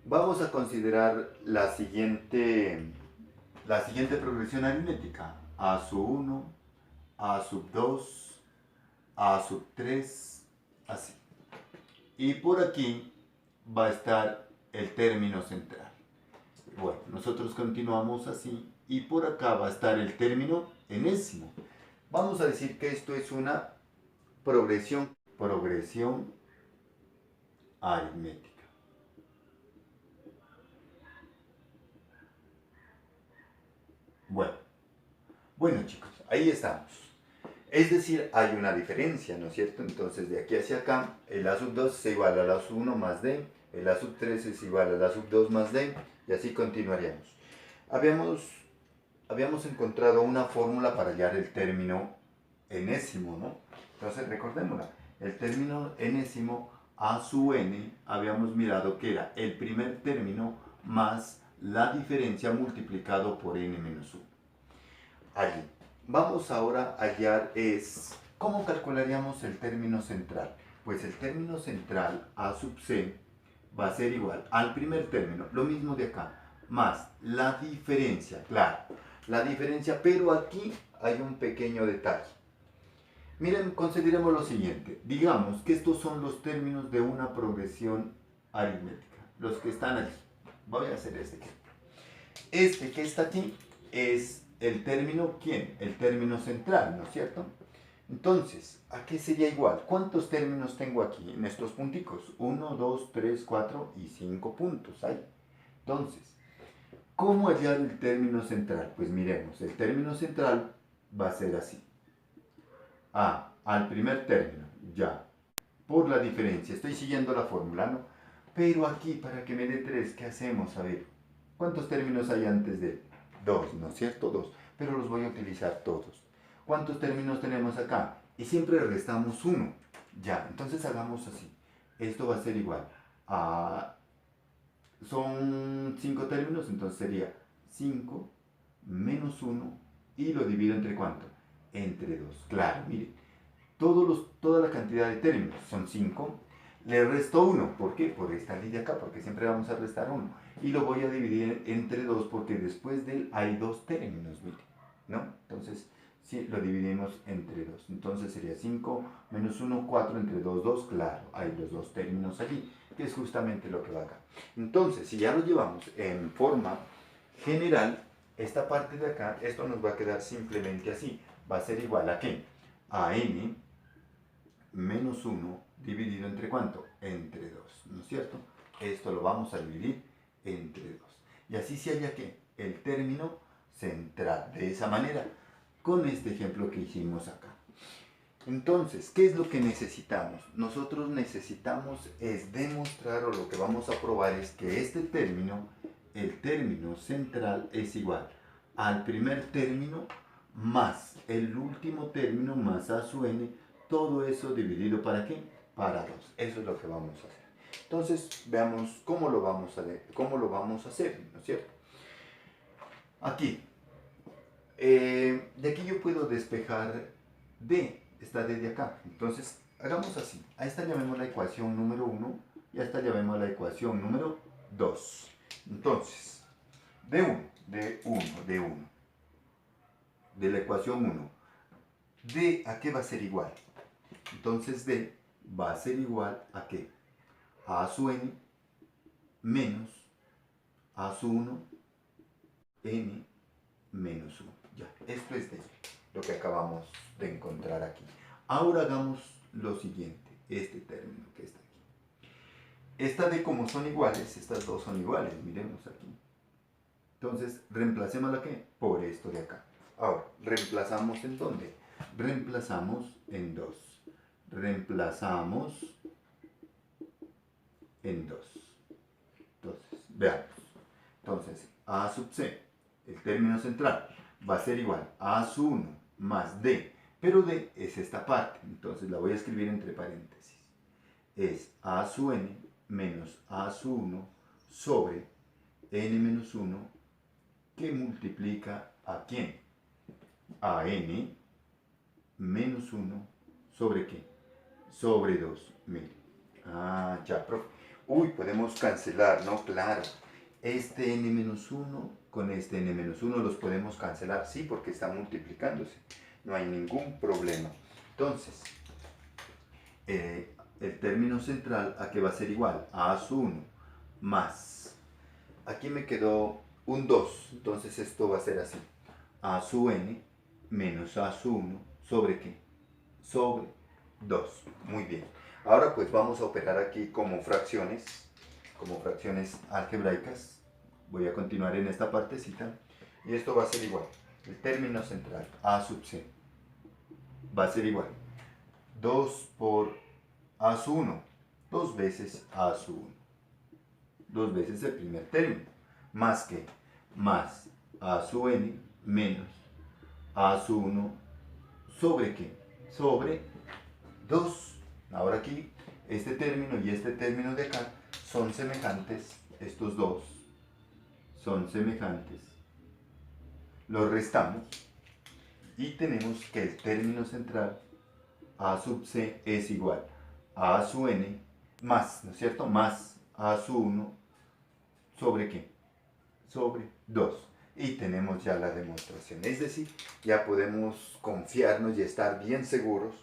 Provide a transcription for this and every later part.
Vamos a considerar la siguiente progresión aritmética. A sub 1, A sub 2, A sub 3, así. Y por aquí va a estar el término central. Bueno, nosotros continuamos así y por acá va a estar el término enésimo. Vamos a decir que esto es una progresión aritmética. Bueno, bueno chicos, ahí estamos. Es decir, hay una diferencia, ¿no es cierto? Entonces de aquí hacia acá, el A sub 2 es igual al A sub 1 más D, el A sub 3 es igual al A sub 2 más D, y así continuaríamos. Habíamos, habíamos encontrado una fórmula para hallar el término enésimo, ¿no? Entonces recordémosla, el término enésimo A sub n, habíamos mirado que era el primer término más la diferencia multiplicado por n menos 1. Allí. Vamos ahora a hallar ¿cómo calcularíamos el término central? Pues el término central A sub c va a ser igual al primer término, lo mismo de acá, más la diferencia, claro, la diferencia, pero aquí hay un pequeño detalle. Miren, consideremos lo siguiente, digamos que estos son los términos de una progresión aritmética, los que están aquí. Voy a hacer este ejemplo. Este que está aquí es el término, ¿quién? El término central, ¿no es cierto? Entonces, ¿a qué sería igual? ¿Cuántos términos tengo aquí en estos punticos? 1, 2, 3, 4 y 5 puntos hay. Entonces, ¿cómo hallar el término central? Pues miremos, el término central va a ser así. A, al primer término, ya, por la diferencia, estoy siguiendo la fórmula, ¿no? Pero aquí, para que me dé 3, ¿qué hacemos? A ver, ¿cuántos términos hay antes de 2, ¿no es cierto? 2, pero los voy a utilizar todos. ¿Cuántos términos tenemos acá? Y siempre restamos 1. Ya, entonces hagamos así. Esto va a ser igual a... Son 5 términos, entonces sería 5 menos 1 y lo divido entre ¿cuánto? Entre 2. Claro, miren, toda la cantidad de términos son 5. Le resto 1. ¿Por qué? Por esta línea acá, porque siempre vamos a restar 1. Y lo voy a dividir entre 2 porque después de él hay 2 términos, miren, ¿no? Entonces, sí, lo dividimos entre 2. Entonces sería 5 menos 1, 4 entre 2, 2. Claro, hay los 2 términos allí, que es justamente lo que va acá. Entonces, si ya lo llevamos en forma general, esta parte de acá, esto nos va a quedar simplemente así. Va a ser igual a ¿qué? A n menos 1 dividido entre ¿cuánto? Entre 2, ¿no es cierto? Esto lo vamos a dividir entre 2. Y así se halla ¿qué? El término central. De esa manera, con este ejemplo que hicimos acá. Entonces, ¿qué es lo que necesitamos? Nosotros necesitamos es demostrar, o lo que vamos a probar es que este término, el término central, es igual al primer término más el último término más a su n, todo eso dividido ¿para qué? Para 2. Eso es lo que vamos a hacer. Entonces, veamos cómo lo vamos a hacer, ¿no es cierto? Aquí, de aquí yo puedo despejar D, esta D de acá. Entonces, hagamos así. A esta llamemos la ecuación número 1 y a esta llamemos la ecuación número 2. Entonces, D1, D1, D1, de la ecuación 1. D, ¿a qué va a ser igual? Entonces, D va a ser igual a ¿qué? A su n menos a su 1 n menos 1. Ya, esto es D, lo que acabamos de encontrar aquí. Ahora hagamos lo siguiente, este término que está aquí. Esta D como son iguales, estas dos son iguales, miremos aquí. Entonces, reemplacemos la que por esto de acá. Ahora, reemplazamos en dónde? Reemplazamos en 2. Reemplazamos en 2. Entonces, veamos. Entonces, A sub C, el término central, va a ser igual a sub 1 más D, pero D es esta parte, entonces la voy a escribir entre paréntesis. Es A sub n menos A sub 1 sobre n menos 1 que multiplica a ¿quién? A n menos 1 sobre ¿qué? Sobre 2. Mire. Ah, ya, profe. Uy, podemos cancelar, ¿no? Claro. Este n-1 con este n-1 los podemos cancelar, sí, porque están multiplicándose. No hay ningún problema. Entonces, el término central, ¿a qué va a ser igual? A su 1 más. Aquí me quedó un 2, entonces esto va a ser así. A su n menos a su 1 sobre qué? Sobre 2. Muy bien. Ahora pues vamos a operar aquí como fracciones algebraicas. Voy a continuar en esta partecita. Y esto va a ser igual. El término central, a sub c, va a ser igual. 2 por a su 1. 2 veces a su 1. 2 veces el primer término. Más que, más a su n menos a su 1 sobre qué? Sobre 2. Ahora aquí, este término y este término de acá son semejantes, estos dos son semejantes. Los restamos y tenemos que el término central a sub c es igual a su n más, ¿no es cierto? Más a su 1 sobre qué? Sobre 2. Y tenemos ya la demostración. Es decir, ya podemos confiarnos y estar bien seguros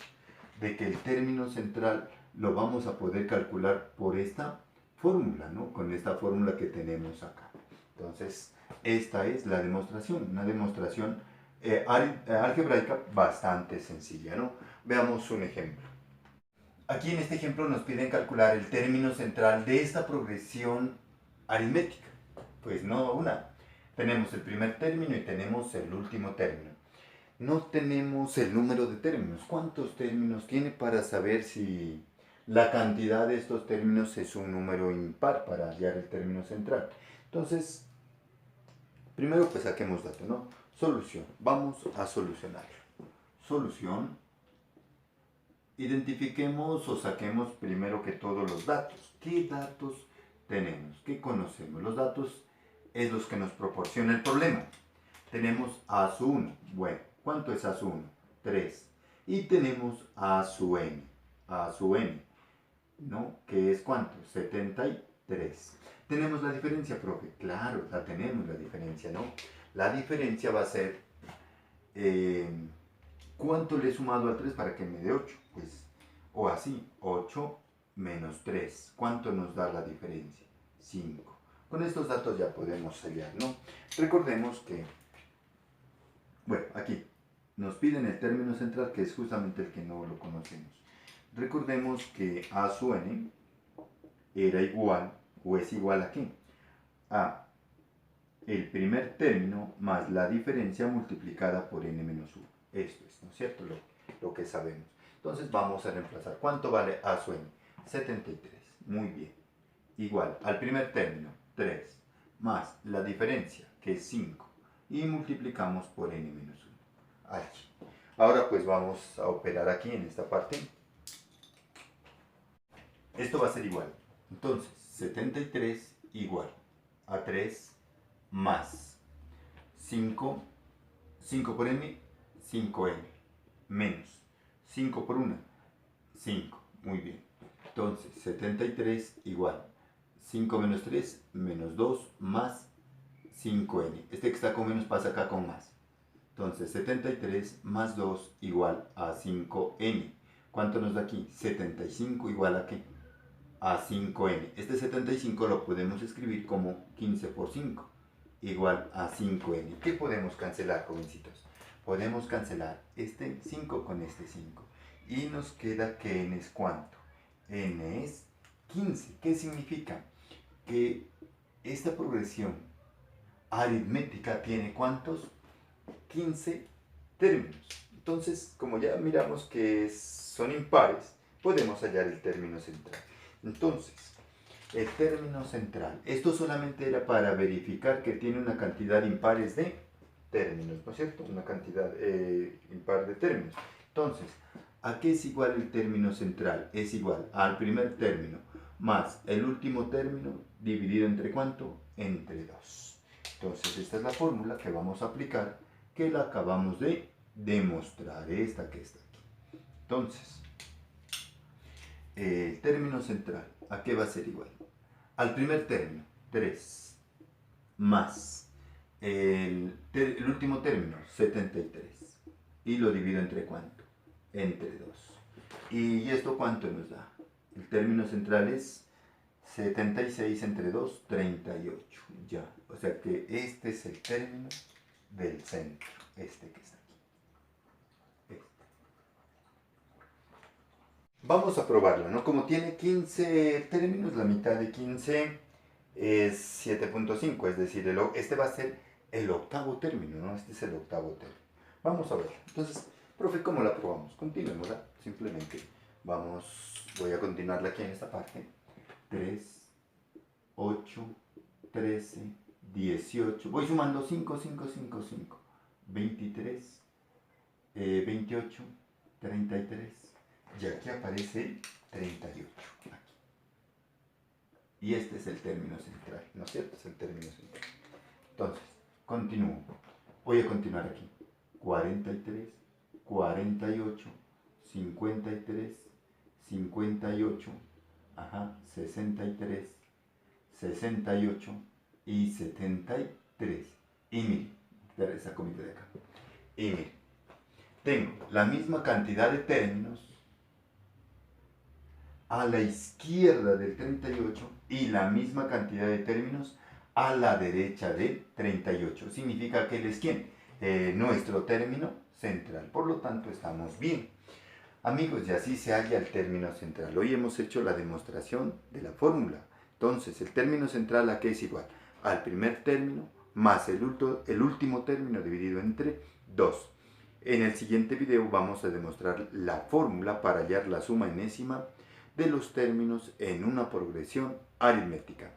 de que el término central lo vamos a poder calcular por esta fórmula, ¿no? Con esta fórmula que tenemos acá. Entonces, esta es la demostración, una demostración algebraica bastante sencilla, ¿no? Veamos un ejemplo. Aquí en este ejemplo nos piden calcular el término central de esta progresión aritmética. Pues no una. Tenemos el primer término y tenemos el último término. No tenemos el número de términos. ¿Cuántos términos tiene para saber si la cantidad de estos términos es un número impar para hallar el término central? Entonces, primero pues saquemos datos, ¿no? Solución. Vamos a solucionarlo. Solución. Identifiquemos o saquemos primero que todo los datos. ¿Qué datos tenemos? ¿Qué conocemos? Los datos es los que nos proporciona el problema. Tenemos a su 1. Bueno, ¿cuánto es a su 1? 3. Y tenemos a su n. A su n, ¿no? ¿Qué es cuánto? 73. ¿Tenemos la diferencia, profe? Claro, la tenemos la diferencia, ¿no? La diferencia va a ser... ¿cuánto le he sumado al 3 para que me dé 8? Pues, o así, 8 menos 3. ¿Cuánto nos da la diferencia? 5. Con estos datos ya podemos hallar, ¿no? Recordemos que, bueno, aquí nos piden el término central, que es justamente el que no lo conocemos. Recordemos que a su n era igual, o es igual a ¿qué? A el primer término más la diferencia multiplicada por n menos 1. Esto es, ¿no es cierto? Lo que sabemos. Entonces vamos a reemplazar. ¿Cuánto vale a su n? 73. Muy bien. Igual al primer término, 3, más la diferencia, que es 5, y multiplicamos por n menos 1. Aquí. Ahora pues vamos a operar aquí en esta parte. Esto va a ser igual. Entonces, 73 igual a 3 más 5, 5 por n, 5n, menos 5 por 1, 5. Muy bien. Entonces, 73 igual 5 menos 3, menos 2, más 5n. Este que está con menos pasa acá con más. Entonces, 73 más 2 igual a 5n. ¿Cuánto nos da aquí? 75 igual a ¿qué? A 5n. Este 75 lo podemos escribir como 15 por 5, igual a 5n. ¿Qué podemos cancelar, jovencitos? Podemos cancelar este 5 con este 5. Y nos queda que n es ¿cuánto? N es 15. ¿Qué significa? Que esta progresión aritmética tiene ¿cuántos? 15 términos. Entonces, como ya miramos que son impares, podemos hallar el término central. Entonces, el término central, esto solamente era para verificar que tiene una cantidad impares de términos, ¿no es cierto? Una cantidad impar de términos. Entonces, ¿a qué es igual el término central? Es igual al primer término más el último término dividido entre ¿cuánto? Entre 2. Entonces, esta es la fórmula que vamos a aplicar, que la acabamos de demostrar, esta que está aquí. Entonces, el término central, ¿a qué va a ser igual? al primer término, 3, más el último término, 73. Y lo divido entre ¿cuánto? Entre 2. ¿Y esto cuánto nos da? El término central es 76 entre 2, 38. Ya. O sea que este es el término del centro. Este que está aquí. Este. Vamos a probarlo, ¿no? Como tiene 15 términos, la mitad de 15 es 7.5. Es decir, este va a ser el octavo término, ¿no? Este es el octavo término. Vamos a verlo. Entonces, profe, ¿cómo la probamos? Continuemos, ¿verdad? Simplemente voy a continuarla aquí en esta parte. 3, 8, 13, 18. Voy sumando 5, 5, 5, 5. 23, 28, 33. Y aquí aparece 38. Aquí. Y este es el término central, ¿no es cierto? Es el término central. Entonces, continúo. Voy a continuar aquí. 43, 48, 53, 58, 63, 68 y 73. Y mire, esa comida de acá. Y mire, tengo la misma cantidad de términos a la izquierda del 38 y la misma cantidad de términos a la derecha del 38. Significa que él es ¿quién? Nuestro término central. Por lo tanto, estamos bien. Amigos, y así se halla el término central. Hoy hemos hecho la demostración de la fórmula. Entonces, el término central, ¿a qué es igual? Al primer término más el último término dividido entre 2. En el siguiente video vamos a demostrar la fórmula para hallar la suma enésima de los términos en una progresión aritmética.